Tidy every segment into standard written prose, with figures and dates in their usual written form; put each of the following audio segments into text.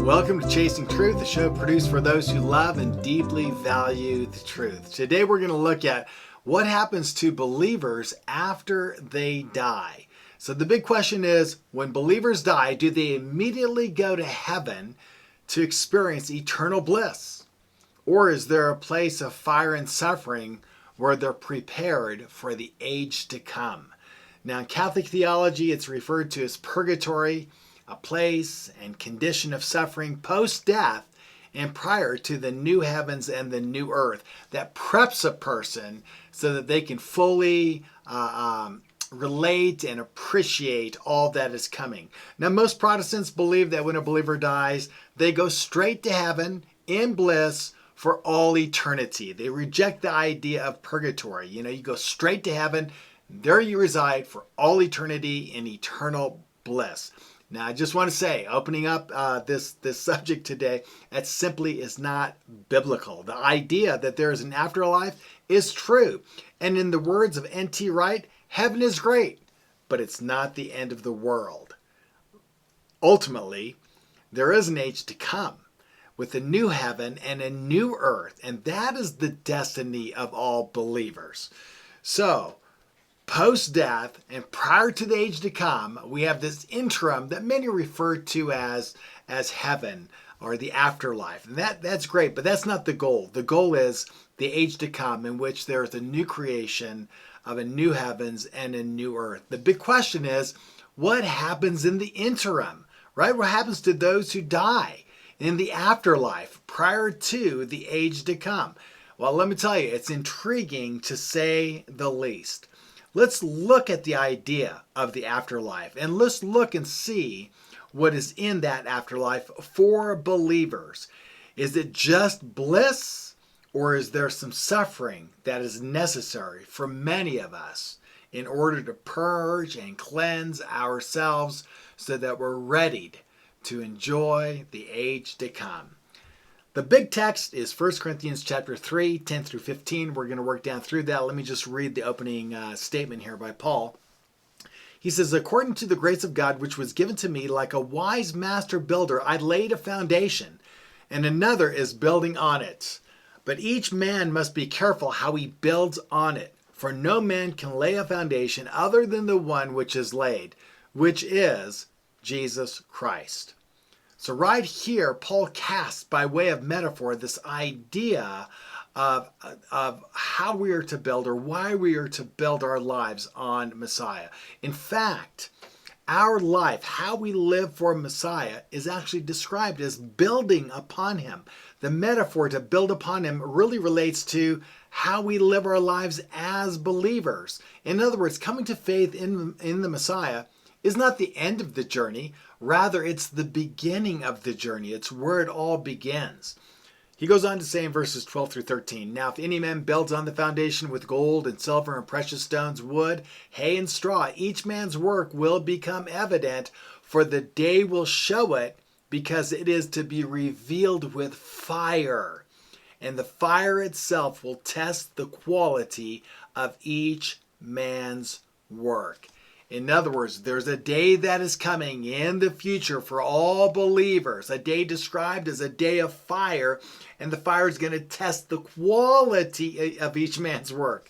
Welcome to Chasing Truth, the show produced for those who love and deeply value the truth. Today we're going to look at what happens to believers after they die. So the big question is, when believers die, do they immediately go to heaven to experience eternal bliss? Or is there a place of fire and suffering where they're prepared for the age to come? Now, in Catholic theology, it's referred to as purgatory, a place and condition of suffering post-death and prior to the new heavens and the new earth that preps a person so that they can fully relate and appreciate all that is coming. Now, most Protestants believe that when a believer dies, they go straight to heaven in bliss for all eternity. They reject the idea of purgatory. You go straight to heaven, there you reside for all eternity in eternal bliss. Now, I just want to say, opening up this subject today, that simply is not biblical. The idea that there is an afterlife is true. And in the words of N.T. Wright, heaven is great, but it's not the end of the world. Ultimately, there is an age to come with a new heaven and a new earth, and that is the destiny of all believers. So, post-death and prior to the age to come, we have this interim that many refer to as heaven or the afterlife. And that's great, but that's not the goal. The goal is the age to come, in which there is a new creation of a new heavens and a new earth. The big question is, what happens in the interim, right? What happens to those who die in the afterlife prior to the age to come? Well, let me tell you, it's intriguing to say the least. Let's look at the idea of the afterlife, and let's look and see what is in that afterlife for believers. Is it just bliss, or is there some suffering that is necessary for many of us in order to purge and cleanse ourselves so that we're ready to enjoy the age to come? The big text is 1 Corinthians chapter 3, 10 through 15. We're going to work down through that. Let me just read the opening statement here by Paul. He says, "According to the grace of God, which was given to me, like a wise master builder, I laid a foundation, and another is building on it. But each man must be careful how he builds on it. For no man can lay a foundation other than the one which is laid, which is Jesus Christ." So right here, Paul casts, by way of metaphor, this idea of how we are to build, or why we are to build our lives on Messiah. In fact, our life, how we live for Messiah, is actually described as building upon him. The metaphor to build upon him really relates to how we live our lives as believers. In other words, coming to faith in the Messiah is not the end of the journey. Rather, it's the beginning of the journey. It's where it all begins. He goes on to say in verses 12 through 13, "Now if any man builds on the foundation with gold and silver and precious stones, wood, hay, and straw, each man's work will become evident, for the day will show it, because it is to be revealed with fire. And the fire itself will test the quality of each man's work." In other words, there's a day that is coming in the future for all believers, a day described as a day of fire, and the fire is going to test the quality of each man's work.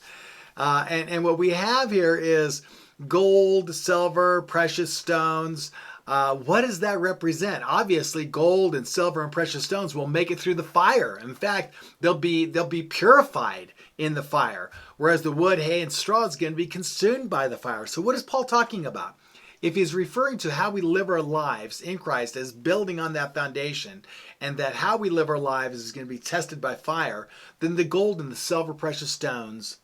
And what we have here is gold, silver, precious stones. What does that represent? Obviously, gold and silver and precious stones will make it through the fire. In fact, they'll be purified in the fire, whereas the wood, hay, and straw is going to be consumed by the fire. So what is Paul talking about? If he's referring to how we live our lives in Christ as building on that foundation, and that how we live our lives is going to be tested by fire, then the gold and the silver precious stones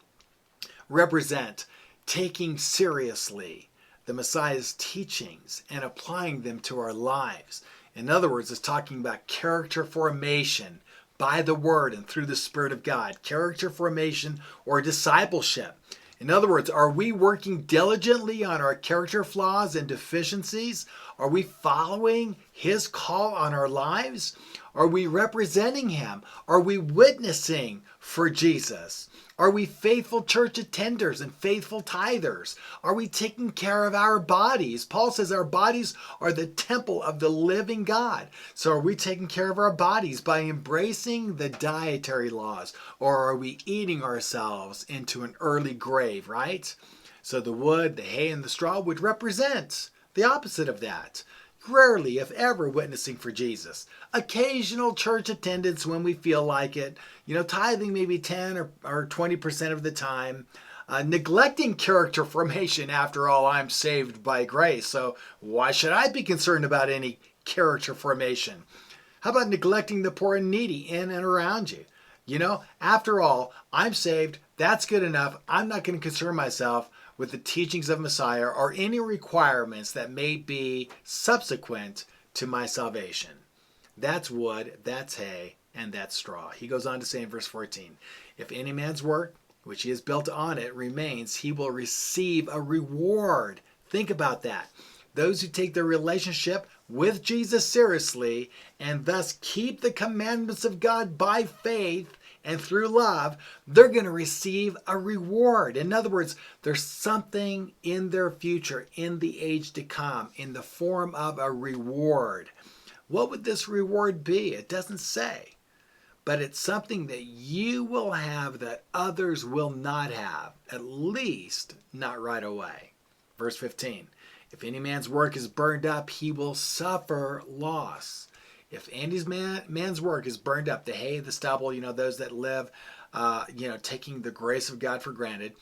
represent taking seriously the Messiah's teachings and applying them to our lives. In other words, it's talking about character formation by the Word and through the Spirit of God. Character formation or discipleship. In other words, are we working diligently on our character flaws and deficiencies? Are we following His call on our lives? Are we representing him? Are we witnessing for Jesus? Are we faithful church attenders and faithful tithers? Are we taking care of our bodies? Paul says our bodies are the temple of the living God. So are we taking care of our bodies by embracing the dietary laws? Or are we eating ourselves into an early grave, right? So the wood, the hay, and the straw would represent the opposite of that. Rarely, if ever, witnessing for Jesus. Occasional church attendance when we feel like it. Tithing maybe 10 or 20% of the time. Neglecting character formation. After all, I'm saved by grace. So why should I be concerned about any character formation? How about neglecting the poor and needy in and around you? After all, I'm saved. That's good enough. I'm not going to concern myself with the teachings of Messiah or any requirements that may be subsequent to my salvation. That's wood, that's hay, and that's straw. He goes on to say in verse 14, if any man's work, which he has built on it, remains, he will receive a reward. Think about that. Those who take their relationship with Jesus seriously and thus keep the commandments of God by faith and through love, they're going to receive a reward. In other words, there's something in their future, in the age to come, in the form of a reward. What would this reward be? It doesn't say. But it's something that you will have that others will not have, at least not right away. Verse 15, if any man's work is burned up, he will suffer loss. If any man's work is burned up, the hay, the stubble, those that live, taking the grace of God for granted,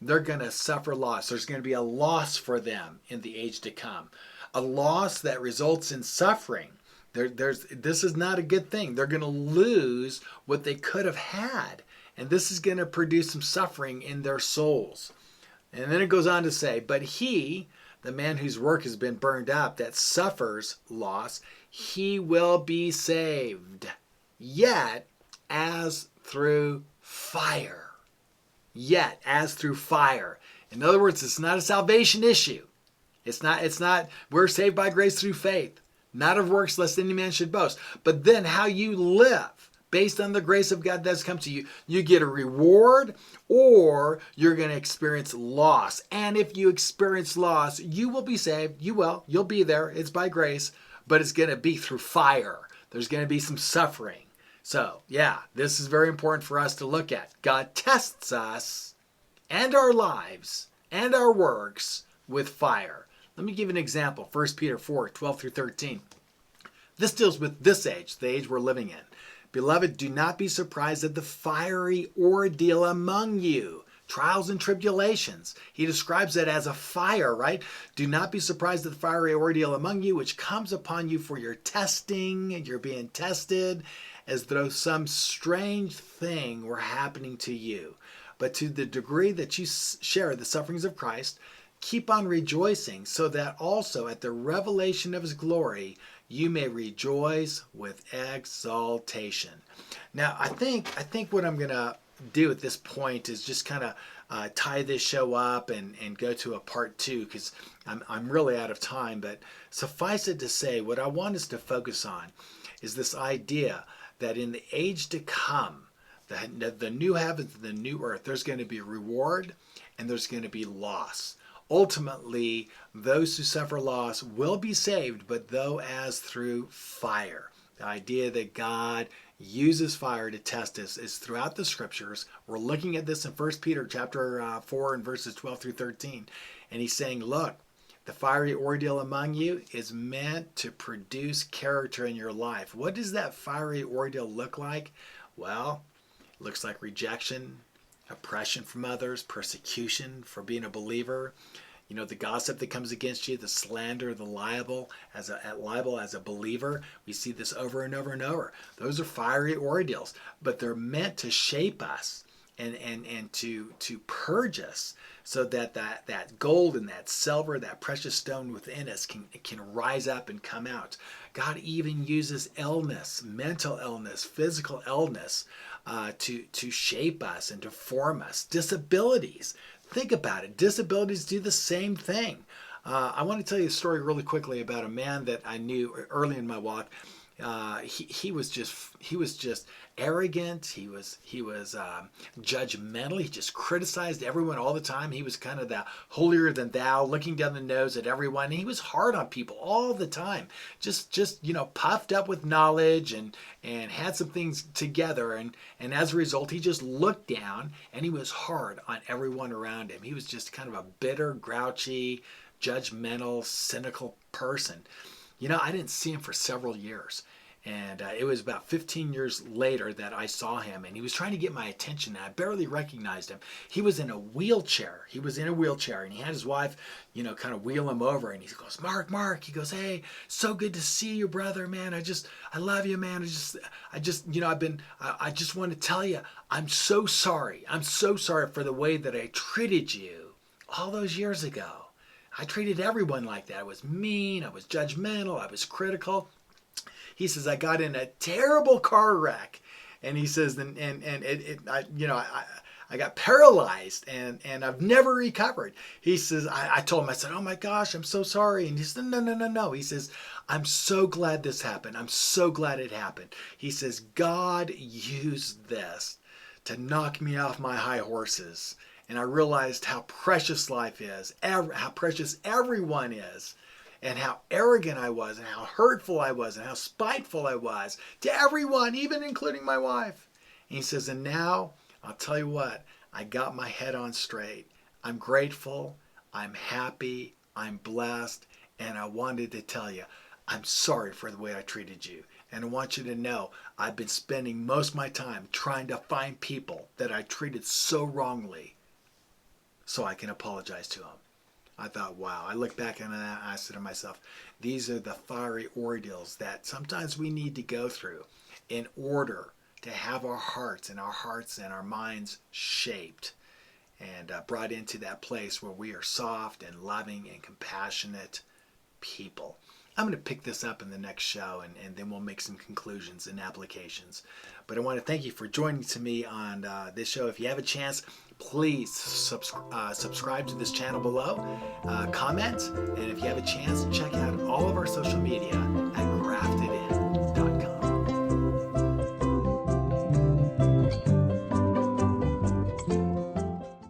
they're going to suffer loss. There's going to be a loss for them in the age to come. A loss that results in suffering. This is not a good thing. They're going to lose what they could have had. And this is going to produce some suffering in their souls. And then it goes on to say, but he, the man whose work has been burned up, that suffers loss, he will be saved, yet as through fire. Yet as through fire. In other words, it's not a salvation issue. It's not, we're saved by grace through faith, not of works lest any man should boast. But then how you live based on the grace of God that's come to you, you get a reward or you're going to experience loss. And if you experience loss, you will be saved. You'll be there. It's by grace. But it's going to be through fire. There's going to be some suffering. So, this is very important for us to look at. God tests us and our lives and our works with fire. Let me give you an example. 1 Peter 4, 12 through 13. This deals with this age, the age we're living in. Beloved, do not be surprised at the fiery ordeal among you. Trials and tribulations. He describes it as a fire, right? Do not be surprised at the fiery ordeal among you, which comes upon you for your testing. You're being tested as though some strange thing were happening to you. But to the degree that you share the sufferings of Christ, keep on rejoicing, so that also at the revelation of his glory, you may rejoice with exaltation. Now, I think what I'm going to do at this point is just kind of tie this show up and go to a part 2 because I'm really out of time. But suffice it to say, what I want us to focus on is this idea that in the age to come, the new heavens, the new earth, there's going to be reward and there's going to be loss. Ultimately, those who suffer loss will be saved, but though as through fire. The idea that God uses fire to test us is throughout the scriptures. We're looking at this in 1 Peter chapter 4 and verses 12 through 13. And he's saying, look, the fiery ordeal among you is meant to produce character in your life. What does that fiery ordeal look like? Well, it looks like rejection, oppression from others, persecution for being a believer. The gossip that comes against you, the slander, the libel as a believer. We see this over and over and over. Those are fiery ordeals, but they're meant to shape us and to purge us so that gold and that silver, that precious stone within us can rise up and come out. God even uses illness, mental illness, physical illness to shape us and to form us. Disabilities. Think about it. Disabilities do the same thing. I want to tell you a story really quickly about a man that I knew early in my walk. he was just arrogant. He was judgmental. He just criticized everyone all the time. He was kind of the holier than thou, looking down the nose at everyone. And he was hard on people all the time. Just puffed up with knowledge and had some things together. And as a result, he just looked down and he was hard on everyone around him. He was just kind of a bitter, grouchy, judgmental, cynical person. I didn't see him for several years. And it was about 15 years later that I saw him, and he was trying to get my attention, and I barely recognized him. He was in a wheelchair. And he had his wife, kind of wheel him over, and he goes, Mark. He goes, hey, so good to see you, brother, man. I love you, man. I just want to tell you, I'm so sorry. I'm so sorry for the way that I treated you all those years ago. I treated everyone like that. I was mean. I was judgmental. I was critical. He says, I got in a terrible car wreck. And he says, I got paralyzed and I've never recovered. He says, I told him, I said, oh my gosh, I'm so sorry. And he said, no. He says, I'm so glad this happened. I'm so glad it happened. He says, God used this to knock me off my high horses. And I realized how precious life is, how precious everyone is, and how arrogant I was, and how hurtful I was, and how spiteful I was to everyone, even including my wife. And he says, and now, I'll tell you what, I got my head on straight. I'm grateful, I'm happy, I'm blessed, and I wanted to tell you, I'm sorry for the way I treated you. And I want you to know, I've been spending most of my time trying to find people that I treated so wrongly so I can apologize to them. I thought, wow. I look back on that and I said to myself, these are the fiery ordeals that sometimes we need to go through in order to have our hearts and our minds shaped and brought into that place where we are soft and loving and compassionate people. I'm going to pick this up in the next show, and then we'll make some conclusions and applications. But I want to thank you for joining to me on this show. If you have a chance, please subscribe to this channel below, comment, and if you have a chance, check out all of our social media